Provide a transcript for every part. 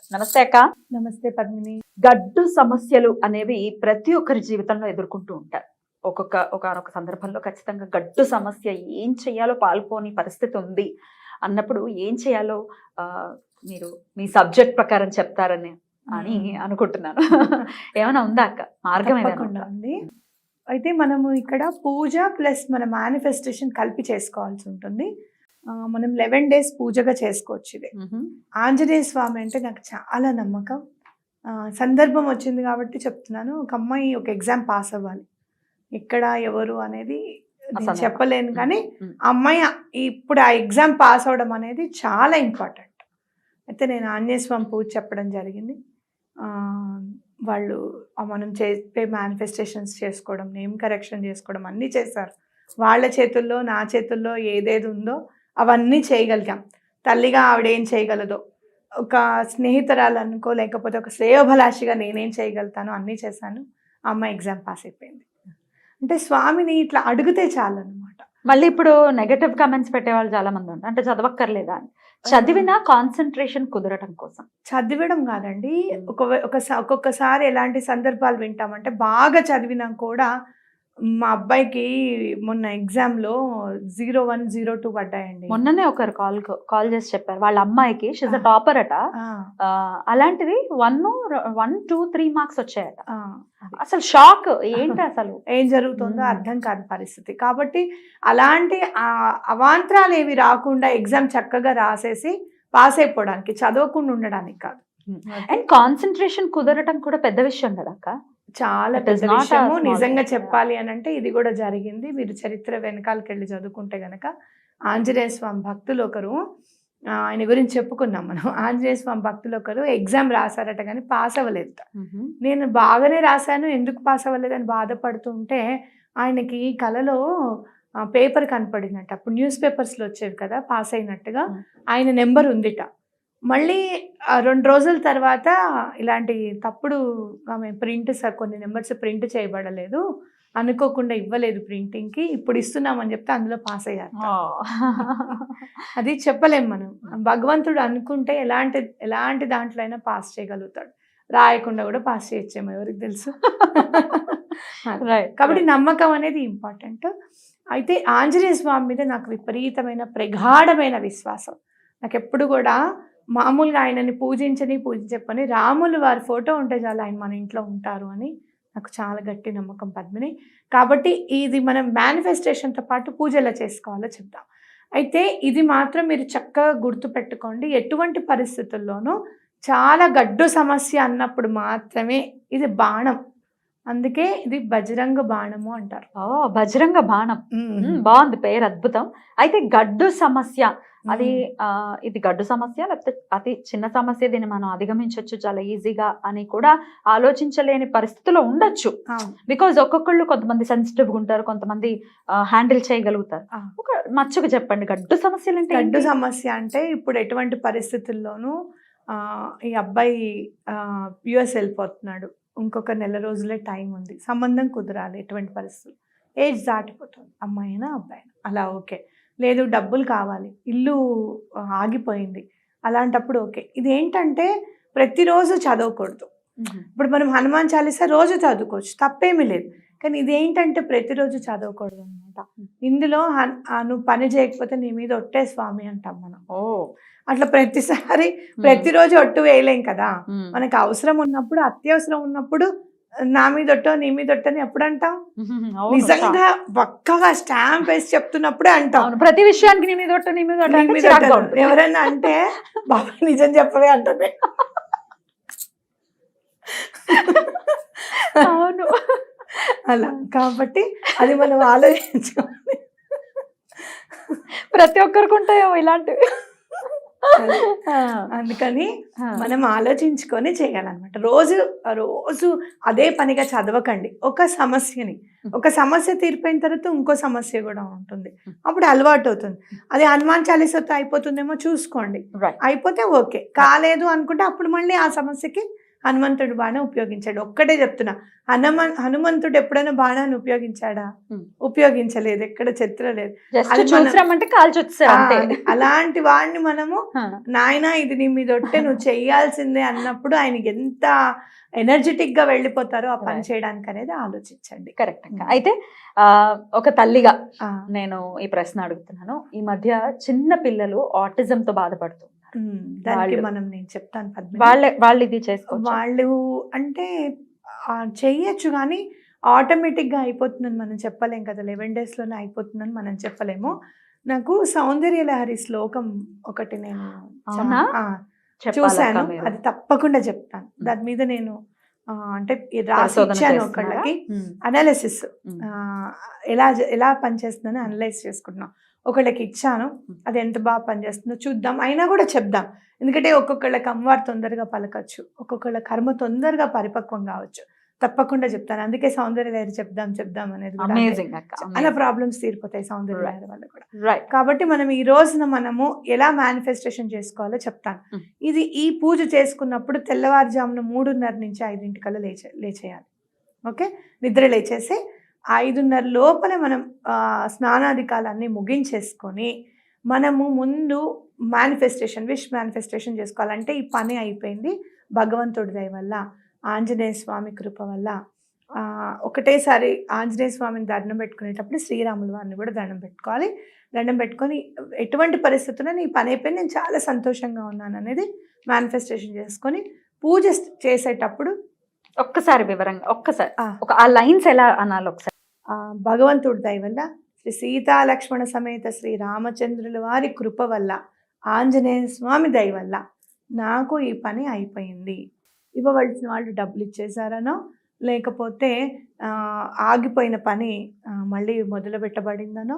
నమస్తే అక్క. నమస్తే పద్మిని. గడ్డు సమస్యలు అనేవి ప్రతి ఒక్కరి జీవితంలో ఎదుర్కొంటూ ఉంటారు. ఒకానొక సందర్భంలో ఖచ్చితంగా గడ్డు సమస్య ఏం చేయాలో పాల్పోని పరిస్థితి ఉంది అన్నప్పుడు ఏం చేయాలో మీరు మీ సబ్జెక్ట్ ప్రకారం చెప్తారని అనుకుంటున్నాను. ఏమైనా ఉందా అక్క మార్గం? తప్పకుండా ఉంది. అయితే మనము ఇక్కడ పూజ ప్లస్ మన మేనిఫెస్టేషన్ కలిపి చేసుకోవాల్సి ఉంటుంది. మనం 11 days పూజగా చేసుకోవచ్చు. ఇది ఆంజనేయ స్వామి అంటే నాకు చాలా నమ్మకం. సందర్భం వచ్చింది కాబట్టి చెప్తున్నాను. ఒక అమ్మాయి ఒక ఎగ్జామ్ పాస్ అవ్వాలి, ఎక్కడ ఎవరు అనేది నేను చెప్పలేను, కానీ ఆ అమ్మాయి ఇప్పుడు ఆ ఎగ్జామ్ పాస్ అవడం అనేది చాలా ఇంపార్టెంట్. అయితే నేను ఆంజనేయ స్వామి పూజ చెప్పడం జరిగింది. వాళ్ళు మనం చెప్పే మేనిఫెస్టేషన్స్ చేసుకోవడం, నేమ్ కరెక్షన్ చేసుకోవడం అన్నీ చేశారు. వాళ్ళ చేతుల్లో నా చేతుల్లో ఏదేది ఉందో అవన్నీ చేయగలిగాం. తల్లిగా ఆవిడ ఏం చేయగలదో, ఒక స్నేహితురాలు అనుకో, లేకపోతే ఒక శ్రేయోభిలాషిగా నేనేం చేయగలుగుతానో అన్నీ చేశాను. ఆ అమ్మాయి ఎగ్జామ్ పాస్ అయిపోయింది. అంటే స్వామిని ఇట్లా అడిగితే చాలు అనమాట. మళ్ళీ ఇప్పుడు నెగటివ్ కామెంట్స్ పెట్టే వాళ్ళు చాలా మంది ఉంటారు, అంటే చదవక్కర్లేదా అని. చదివినా కాన్సన్ట్రేషన్ కుదరటం కోసం చదివడం కాదండి. ఒక్కొక్కసారి ఎలాంటి సందర్భాలు వింటామంటే, బాగా చదివినా కూడా మా అబ్బాయికి మొన్న ఎగ్జామ్లో 01, 02 పడ్డాయండి. మొన్ననే ఒకరు కాల్ చేసి చెప్పారు వాళ్ళ అమ్మాయికి, షీజ్ అ టాపర్ అట, అలాంటిది 1, 2, 3 మార్క్స్ వచ్చాయట. అసలు షాక్, ఏంటి అసలు ఏం జరుగుతుందో అర్థం కాని పరిస్థితి. కాబట్టి అలాంటి అవాంతరాలు ఏవి రాకుండా ఎగ్జామ్ చక్కగా రాసేసి పాస్ అయిపోవడానికి, చదవకుండా ఉండడానికి కాదు. అండ్ కాన్సన్ట్రేషన్ కుదరటం కూడా పెద్ద విషయం కదా అక్క. చాలా పెద్ద విషయము. నిజంగా చెప్పాలి అని అంటే ఇది కూడా జరిగింది. మీరు చరిత్ర వెనకాలకి వెళ్ళి చదువుకుంటే గనక, ఆంజనేయ స్వామి భక్తులు ఒకరు, ఆయన గురించి చెప్పుకున్నాం మనం. ఆంజనేయ స్వామి భక్తులు ఒకరు ఎగ్జామ్ రాశారట, కానీ పాస్ అవ్వలేదు. నేను బాగానే రాశాను, ఎందుకు పాస్ అవ్వలేదని బాధపడుతుంటే ఆయనకి కలలో పేపర్ కనపడిందట. అప్పుడు న్యూస్ పేపర్స్లో వచ్చేవి కదా పాస్ అయినట్టుగా. ఆయన నెంబర్ ఉందిట. మళ్ళీ 2 రోజుల తర్వాత ఇలాంటి తప్పుడు ఆమె కొన్ని నెంబర్స్ ప్రింట్ చేయబడలేదు, అనుకోకుండా ఇవ్వలేదు ప్రింటింగ్కి, ఇప్పుడు ఇస్తున్నామని చెప్తే అందులో పాస్ అయ్యారు. అది చెప్పలేం మనం. భగవంతుడు అనుకుంటే ఎలాంటి దాంట్లో అయినా పాస్ చేయగలుగుతాడు. రాయకుండా కూడా పాస్ చేయొచ్చేమో, ఎవరికి తెలుసు. కాబట్టి నమ్మకం అనేది ఇంపార్టెంట్. అయితే ఆంజనేయ స్వామి మీద నాకు విపరీతమైన ప్రగాఢమైన విశ్వాసం. నాకు ఎప్పుడు కూడా మామూలుగా ఆయనని పూజించని రాములు వారి ఫోటో ఉంటే చాలు ఆయన మన ఇంట్లో ఉంటారు అని నాకు చాలా గట్టి నమ్మకం పద్మిని. కాబట్టి ఇది మనం మేనిఫెస్టేషన్తో పాటు పూజ ఎలా చేసుకోవాలో చెప్తాం. అయితే ఇది మాత్రం మీరు చక్కగా గుర్తుపెట్టుకోండి. ఎటువంటి పరిస్థితుల్లోనూ చాలా గడ్డు సమస్య అన్నప్పుడు మాత్రమే ఇది బాణం. అందుకే ఇది బజరంగ బాణము అంటారు. బజరంగ బాణం బాగుంది, పేరు అద్భుతం. అయితే గడ్డు సమస్య, అది ఇది గడ్డు సమస్య లేకపోతే అతి చిన్న సమస్య, దీన్ని మనం అధిగమించవచ్చు చాలా ఈజీగా అని కూడా ఆలోచించలేని పరిస్థితిలో ఉండొచ్చు. బికాజ్ ఒక్కొక్కళ్ళు, కొంతమంది సెన్సిటివ్గా ఉంటారు, కొంతమంది హ్యాండిల్ చేయగలుగుతారు. ఒక మచ్చుకు చెప్పండి, గడ్డు సమస్యలు అంటే. గడ్డు సమస్య అంటే ఇప్పుడు ఎటువంటి పరిస్థితుల్లోనూ ఈ అబ్బాయి యుఎస్ వెళ్ళిపోతున్నాడు, ఇంకొక 1 నెల రోజులే టైం ఉంది, సంబంధం కుదరాలి. ఎటువంటి పరిస్థితులు, ఏజ్ దాటిపోతుంది, అమ్మాయి అయినా అబ్బాయి అయినా, అలా ఓకే. లేదు డబ్బులు కావాలి, ఇల్లు ఆగిపోయింది, అలాంటప్పుడు ఓకే. ఇది ఏంటంటే ప్రతిరోజు చదవకూడదు. ఇప్పుడు మనం హనుమాన్ చాలీసా రోజు చదువుకోవచ్చు, తప్పేమీ లేదు. కానీ ఇదేంటంటే ప్రతిరోజు చదవకూడదు అనమాట. ఇందులో నువ్వు పని చేయకపోతే నీ మీద ఒట్టే స్వామి అంటాం మనం. అట్లా ప్రతిరోజు ఒట్టు వేయలేం కదా. మనకు అవసరం ఉన్నప్పుడు, అత్యవసరం ఉన్నప్పుడు నా మీద ఒట్టో నీ మీద ఒట్టని ఎప్పుడు అంటాం? నిజంగా పక్కగా స్టాంప్ వేసి చెప్తున్నప్పుడే అంటాం. ప్రతి విషయానికి నీ మీద ఒట్టు, నీ మీద ఒట్టు. ఎవరైనా అంటే బాబా నిజం చెప్పవే అంటుంది. అవును, అలా. కాబట్టి అది మనం ఆలోచించుకోవాలి. ప్రతి ఒక్కరికి ఉంటాయో ఇలాంటివి. అందుకని మనం ఆలోచించుకొని చేయాలన్నమాట. రోజు అదే పనిగా చదవకండి. ఒక సమస్య తీరిపోయిన తర్వాత ఇంకో సమస్య కూడా ఉంటుంది, అప్పుడు అలవాటు అవుతుంది. అది హనుమాన్ చాలీసాతో అయిపోతుందేమో చూసుకోండి. అయిపోతే ఓకే, కాలేదు అనుకుంటే అప్పుడు మళ్ళీ ఆ సమస్యకి హనుమంతుడు బాణం ఉపయోగించాడు. ఒక్కటే చెప్తున్నా, హనుమంతుడు ఎప్పుడైనా బాణాన్ని ఉపయోగించాడా? ఉపయోగించలేదు, ఎక్కడ చరిత్ర లేదు. అది చూసామంటే అలాంటి వాడిని మనము నాయనా ఇది నీ మీద ఒట్టే నువ్వు చెయ్యాల్సిందే అన్నప్పుడు ఆయనకి ఎంత ఎనర్జెటిక్ గా వెళ్ళిపోతారో ఆ పని చేయడానికి అనేది ఆలోచించండి. కరెక్ట్. అయితే ఒక తల్లిగా నేను ఈ ప్రశ్న అడుగుతున్నాను. ఈ మధ్య చిన్న పిల్లలు ఆటిజం తో బాధపడుతున్నారు. దానికి నేను చెప్తాను పద్మిని. వాళ్ళు ఇది చేసుకోవచ్చు. వాళ్ళు అంటే చెయ్యొచ్చు, కానీ ఆటోమేటిక్ గా అయిపోతుందని మనం చెప్పలేం కదా. 11 days లోనే అయిపోతుందని మనం చెప్పలేము. నాకు సౌందర్య లహరి శ్లోకం ఒకటి నేను చూశాను, అది తప్పకుండా చెప్తాను. దాని మీద నేను అంటే రాసి ఇచ్చాను ఒకళ్ళకి. అనాలిసిస్ ఎలా పనిచేస్తుందని అనలైజ్ చేసుకుంటున్నాం. ఒకళ్ళకి ఇచ్చాను, అది ఎంత బాగా పనిచేస్తుందో చూద్దాం, అయినా కూడా చెప్దాం. ఎందుకంటే ఒక్కొక్కళ్ళకి అమ్మవారు తొందరగా పలకచ్చు, ఒక్కొక్కళ్ళ కర్మ తొందరగా పరిపక్వం కావచ్చు. తప్పకుండా చెప్తాను. అందుకే సౌందర్య లహరి చెప్దాం అనేది చాలా ప్రాబ్లమ్స్ తీరిపోతాయి సౌందర్య లహరి వల్ల కూడా. కాబట్టి మనం ఈ రోజున మనము ఎలా మేనిఫెస్టేషన్ చేసుకోవాలో చెప్తాను. ఈ పూజ చేసుకున్నప్పుడు తెల్లవారుజామున 3:30 నుంచి 5 కల్లా లేచేయాలి. ఓకే, నిద్ర లేచేసి 5:30 లోపల మనం స్నానాధికాలన్నీ ముగించేసుకొని మనము ముందు విష్ మేనిఫెస్టేషన్ చేసుకోవాలంటే ఈ పని అయిపోయింది భగవంతుడి దయ వల్ల, ఆంజనేయ స్వామి కృప వల్ల. ఒకటేసారి ఆంజనేయ స్వామిని దండం పెట్టుకునేటప్పుడు శ్రీరాముల వారిని కూడా దండం పెట్టుకోవాలి. దండం పెట్టుకొని ఎటువంటి పరిస్థితుల్లో ఈ పని అయిపోయి నేను చాలా సంతోషంగా ఉన్నాను అనేది మేనిఫెస్టేషన్ చేసుకొని పూజ చేసేటప్పుడు ఒక్కసారి వివరంగా ఆ లైన్స్ ఎలా అనాలి ఒకసారి. భగవంతుడి దయ వల్ల, శ్రీ సీతా లక్ష్మణ సమేత శ్రీ రామచంద్రుల వారి కృప వల్ల, ఆంజనేయ స్వామి దయ వల్ల నాకు ఈ పని అయిపోయింది. ఇవ్వవలసిన వాళ్ళు డబ్బులు ఇచ్చేసారనో, లేకపోతే ఆగిపోయిన పని మళ్ళీ మొదలు పెట్టబడిందనో,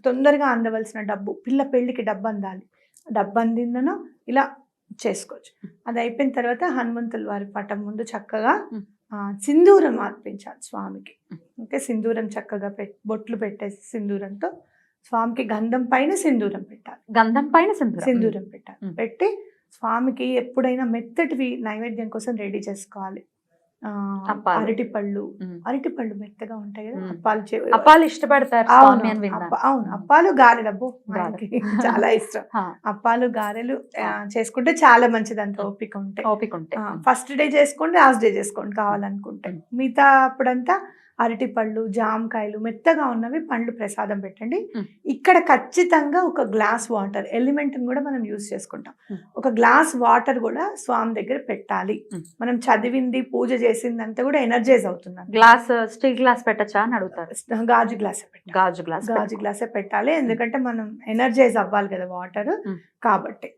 తొందరగా అందవలసిన డబ్బు, పిల్ల పెళ్ళికి డబ్బు అందాలి, డబ్బు అందిందనో ఇలా చేసుకోవచ్చు. అది అయిపోయిన తర్వాత హనుమంతుల వారి పటం ముందు చక్కగా సింధూరం అర్పించాలి స్వామికి. ఓకే, సింధూరం చక్కగా బొట్లు పెట్టేసి సింధూరంతో స్వామికి గంధం పైన సింధూరం పెట్టాలి. గంధం పైన సింధూరం పెట్టాలి. పెట్టి స్వామికి ఎప్పుడైనా మెత్తటివి నైవేద్యం కోసం రెడీ చేసుకోవాలి. అరటిపళ్ళు మెత్తగా ఉంటాయి కదా, అప్పాలు ఇష్టపడతారు. అవును, అప్పాలు గారెలు అబ్బో చాలా ఇష్టం. అప్పాలు గారెలు చేసుకుంటే చాలా మంచిది. అంత ఓపిక ఉంటే ఫస్ట్ డే చేసుకోండి, లాస్ట్ డే చేసుకోండి కావాలనుకుంటే. మిగతా అప్పుడంతా అరటిపళ్ళు, జామకాయలు మెత్తగా ఉన్నవి పండ్లు ప్రసాదం పెట్టండి. ఇక్కడ ఖచ్చితంగా ఒక గ్లాస్ వాటర్, ఎలిమెంట్ కూడా మనం యూజ్ చేసుకుంటాం. ఒక గ్లాస్ వాటర్ కూడా స్వామి దగ్గర పెట్టాలి. మనం చదివింది పూజ చేసిందంతా కూడా ఎనర్జైజ్ అవుతుంది. గ్లాస్ స్టీల్ గ్లాస్ పెట్టచ్చా అని అడుగుతారు. గాజు గ్లాసే పెట్టాలి. ఎందుకంటే మనం ఎనర్జైజ్ అవ్వాలి కదా వాటర్, కాబట్టి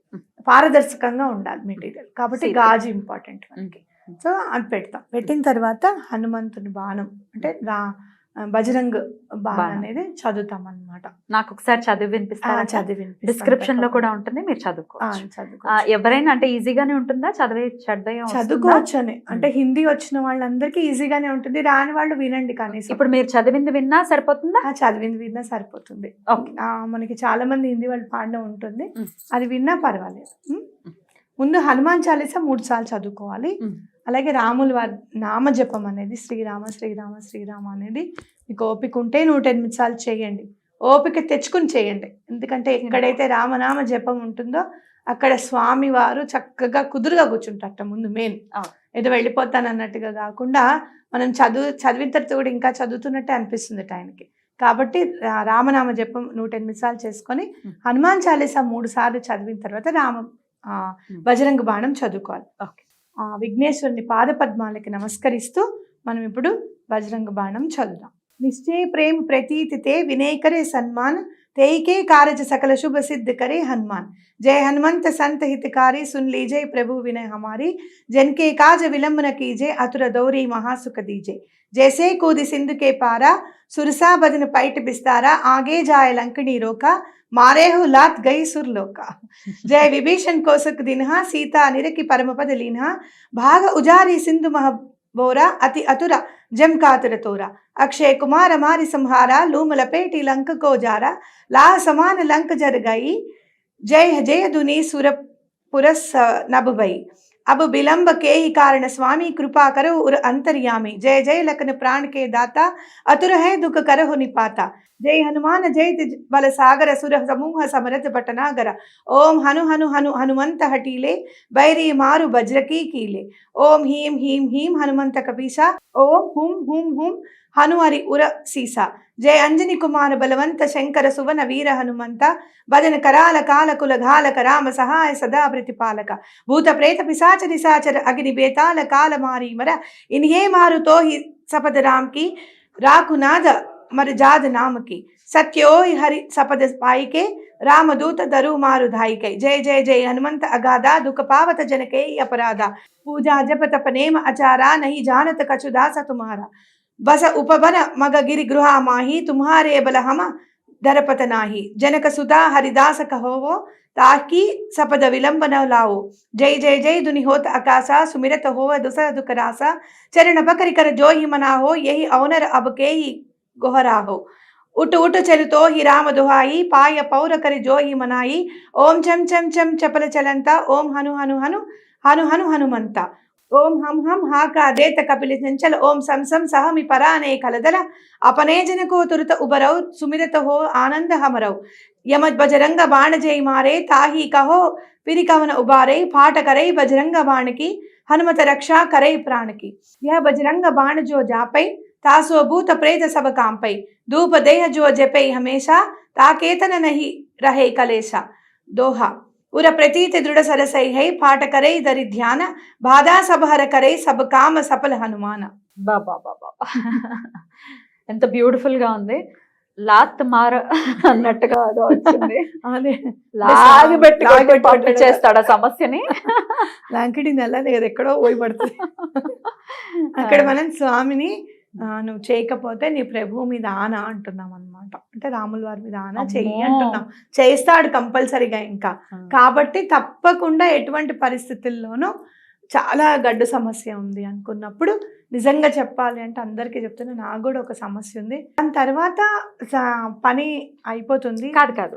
పారదర్శకంగా ఉండాలి మెటీరియల్, కాబట్టి గాజు ఇంపార్టెంట్ మనకి. సో అది పెడతాం. పెట్టిన తర్వాత హనుమంతుని బాణం అంటే బజరంగ్ బాణం అనేది చదువుతాం అన్నమాట. నాకు ఒకసారి చదివి వినిపిస్తారా? డిస్క్రిప్షన్ లో కూడా ఉంటుంది, మీరు చదువుకోవచ్చు. ఎవరైనా అంటే ఈజీగానే ఉంటుందా? చదువుకోవచ్చు అని అంటే హిందీ వచ్చిన వాళ్ళందరికీ ఈజీగానే ఉంటుంది, రాని వాళ్ళు వినండి. కానీ ఇప్పుడు మీరు చదివింది విన్నా సరిపోతుందా? చదివింది విన్నా సరిపోతుంది. మనకి చాలా మంది హిందీ వాళ్ళు పాడడం ఉంటుంది, అది విన్నా పర్వాలేదు. ముందు హనుమాన్ చాలీసా 3 సార్లు చదువుకోవాలి. అలాగే రాముల వారి నామజపం అనేది శ్రీరామ శ్రీరామ శ్రీరామ అనేది మీకు ఓపిక ఉంటే 108 సార్లు చేయండి. ఓపిక తెచ్చుకుని చేయండి. ఎందుకంటే ఎక్కడైతే రామనామ జపం ఉంటుందో అక్కడ స్వామి వారు చక్కగా కుదురుగా కూర్చుంటారట. ముందు మెయిన్ ఏదో వెళ్ళిపోతాను అన్నట్టుగా కాకుండా మనం చదివిన తర్వాత కూడా ఇంకా చదువుతున్నట్టే అనిపిస్తుంది ఆయనకి. కాబట్టి రామనామ జపం 108 సార్లు చేసుకొని హనుమాన్ చాలీసా 3 సార్లు చదివిన తర్వాత బజరంగ బాణం చదువుకోవాలి. విఘ్నేశ్వరుని పాదపద్మాలకి నమస్కరిస్తూ మనం ఇప్పుడు బజరంగ బాణం చదువుదాం. నిశ్చయ ప్రేమ ప్రతీతితే వినయ करे सन्मान तेईके कारज सकल शुभ सिद्ध करे हनुमान। जय हनुमंत संत हितकारी सुन लीजिए प्रभु विनय हमारी। जन के काज विलंब न कीजिए अतुर दौरी महासुख दीजिए। जैसे कूदि सिंधु के पारा सुरसा बदन पैट बिस्तारा आगे जाए लंकनी रोका मारे हो लात गई सुरलोका। जय विभीषण कौसुक दिनहा सीता निरकी परम पद लीन्हा भाग उजारी सिंधु मह बोरा अति अतुरा जम कातुर तोरा। अक्षय कुमार मारी संहारा लूम लपेटी लंक को जारा ला समान लंक जर गई। जय जय दुनी सुर पुरस नभ भई अब विलंब के ही कारण स्वामी कृपा करो उर अंतर्यामी। जय जय लखन प्राण के दाता अतुर है दुख करहु निपाता। जय हनुमान जय बल सागर सुर समूह समरथ भटनागर। ओम हनु हनु हनु हनुमंत हटीले बैरी मारु वज्र की कीले। ओम हीम हीम हीम हनुमंत कपीसा। ओम हुम हुम हुम हनु हरि उर सीसा। जय अंजनी कुमार बलवंत शंकर सुवन वीर हनुमंत। भजन कराल काल कुल घालक राम सहाय सदा प्रतिपालक। भूत प्रेत पिशाच निशाचर अग्नि बेताल काल मारी मर। इन्हे मारु तो ही सपद राम की राकुनाद मर जाद नाम की। सत्यो हरि सपद पाई के रामदूत दरु मारु धाई के। जय जय जय हनुमंत अगाधा दुख पावत जन के अपराधा। पूजा जप तप नेम आचारा नहीं जानत कछु दास तुम्हारा। बस उपवन मग गिरि गृहा माही तुम्हारे बल हम दरपत नाही। जनक सुता हरिदास कहो ताकि सपद विलंब न लाओ। जय जय जय दुनि होत आकाशा सुमिरत हो दुसर दुख रासा। चरण पकरि कर जो ही मना हो यही अवनर अब के ही गोहरा हो। उठ उठ चल तो ही राम दुहाई पाय पौर कर जो ही मनाई। ओम चम चम चम चपल चलंता ओम हनु हनु हनु हनु हनु हनुमंता। ओम हम हाका देत कपिल चंचल ओम सम सम सहमि पराने कलदल। अपने जन को तुरत उबरऊ सुमिरत हो आनंद हमरऊ। यम बजरंग बाण जय मारे ताही कहो फिर कवन उबारे। फाट करई बजरंग बाण की हनुमत रक्षा करई प्राण की। यह बजरंग बाण जो जापई तासो भूत प्रेत सब कांपई। धूप देह जो जपई हमेशा ताकेतन नहीं रहे कलेशा। दोहा उर प्रतीत दृढ़ सरसई है पाठ करे दरि ध्यान। बाधा सब हर करे सब काम सफल हनुमान। బాబా బాబా ఎంత బ్యూటిఫుల్ గా ఉంది. లాత్ మార అన్నట్టుగా అదో వచ్చింది. అదే లాగి పెట్టి పంపు చేస్తాడు ఆ సమస్యని. లాంకిడి నెలని కదా ఎక్కడో పోయి పడుతుంది. అక్కడ మనం స్వామిని నువ్వు చేయకపోతే నీ ప్రభు మీద ఆన అంటున్నాం అనమాట. అంటే రాముల వారి మీద ఆన చెయ్యి అంటున్నాం. చేస్తాడు కంపల్సరీగా ఇంకా. కాబట్టి తప్పకుండా ఎటువంటి పరిస్థితుల్లోనూ చాలా గడ్డు సమస్య ఉంది అనుకున్నప్పుడు నిజంగా చెప్పాలి అంటే అందరికీ చెప్తున్నా, నాకు కూడా ఒక సమస్య ఉంది. దాని తర్వాత పని అయిపోతుంది. కాదు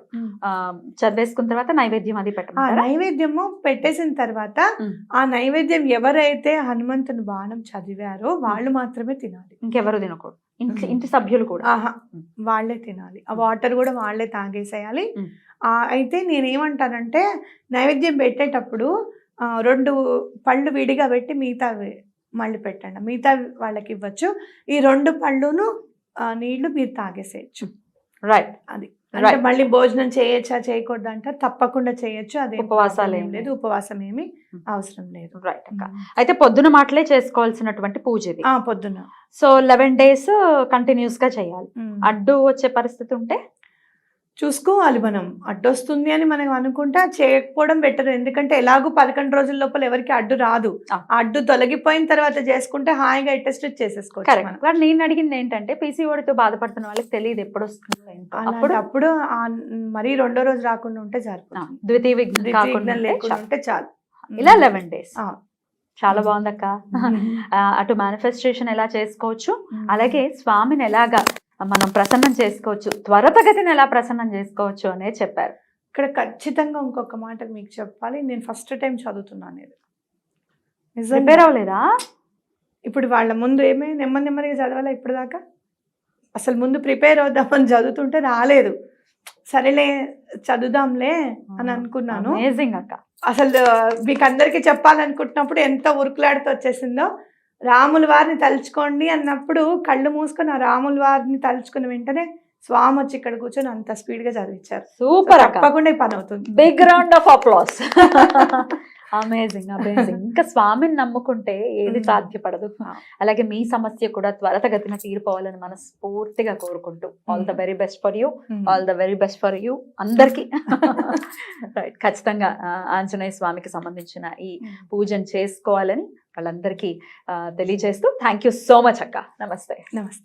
చదివేసుకున్న తర్వాత నైవేద్యం అది పెట్టాలి. నైవేద్యము పెట్టేసిన తర్వాత ఆ నైవేద్యం ఎవరైతే హనుమంతుని బాణం చదివారో వాళ్ళు మాత్రమే తినాలి. ఇంకెవరు తినకూడదు. ఇంటి సభ్యులు కూడా వాళ్ళే తినాలి. ఆ వాటర్ కూడా వాళ్ళే తాగేసేయాలి. అయితే నేనేమంటానంటే నైవేద్యం పెట్టేటప్పుడు 2 పళ్ళు విడిగా పెట్టి మిగతా మళ్ళీ పెట్టండి. మిగతా వాళ్ళకి ఇవ్వచ్చు. ఈ 2 పళ్ళును నీళ్లు మీరు తాగేసేయచ్చు. రైట్. అది అంటే మళ్ళీ భోజనం చేయొచ్చా చేయకూడదు అంటే తప్పకుండా చేయొచ్చు. అదే ఉపవాసాలు ఏం లేదు, ఉపవాసం ఏమి అవసరం లేదు. రైట్ అక్క. అయితే పొద్దున మాటలే చేసుకోవాల్సినటువంటి పూజ ఇది. పొద్దున. సో 11 days కంటిన్యూస్ గా చేయాలి. అడ్డు వచ్చే పరిస్థితి ఉంటే చూసుకోవాలి. మనం అడ్డొస్తుంది అని మనం అనుకుంటే చేయకపోవడం బెటర్. ఎందుకంటే ఎలాగూ 11 రోజుల లోపల ఎవరికి అడ్డు రాదు. అడ్డు తొలగిపోయిన తర్వాత చేసుకుంటే హాయిగా టెస్ట్ చేసేసుకోవచ్చు. నేను అడిగింది ఏంటంటే పీసీఓడితో బాధపడుతున్న వాళ్ళకి తెలియదు ఎప్పుడు వస్తుంది. అప్పుడు మరీ 2వ రోజు రాకుండా ఉంటే చాలు. ద్వితీయ విఘ్నం లేకుండా ఉంటే చాలు. ఇలా 11 days. చాలా బాగుందక్క. అటు మేనిఫెస్టేషన్ ఎలా చేసుకోవచ్చు, అలాగే స్వామిని ఎలాగా మనం ప్రసన్నం చేసుకోవచ్చు, త్వరతగతిని ఎలా ప్రసన్నం చేసుకోవచ్చు అనేది చెప్పారు. ఇక్కడ ఖచ్చితంగా ఇంకొక మాట మీకు చెప్పాలి. నేను ఫస్ట్ టైం చదువుతున్నాను. ప్రిపేర్ అవ్వలేదా? ఇప్పుడు వాళ్ళ ముందు ఏమే నెమ్మదిగా చదవాలా? ఇప్పుడు దాకా అసలు ముందు ప్రిపేర్ అవుదామని చదువుతుంటే రాలేదు. సరేలే చదువుదాంలే అని అనుకున్నాను. అమేజింగ్ అక్క. అసలు మీకు అందరికీ చెప్పాలనుకుంటున్నప్పుడు ఎంత ఉరుకులాడుతూ వచ్చేసిందో. రాముల వారిని తలుచుకోండి అన్నప్పుడు కళ్ళు మూసుకొని ఆ రాముల వారిని తలుచుకున్న వెంటనే స్వామి వచ్చి ఇక్కడ కూర్చొని అంత స్పీడ్ గా చదివించారు. సూపర్. తప్పకుండా పని అవుతుంది. Big round of applause. Amazing amazing. ఇంకా స్వామిని నమ్ముకుంటే ఏది సాధ్యపడదు. అలాగే మీ సమస్య కూడా త్వరతగతిన తీరిపోవాలని మనస్ఫూర్తిగా కోరుకుంటూ all the very best for you. All the very best for you అందరికి. రైట్. ఖచ్చితంగా ఆంజనేయ స్వామికి సంబంధించిన ఈ పూజను చేసుకోవాలని వాళ్ళందరికీ తెలియజేస్తూ థ్యాంక్ యూ సో మచ్ అక్క. నమస్తే. నమస్తే.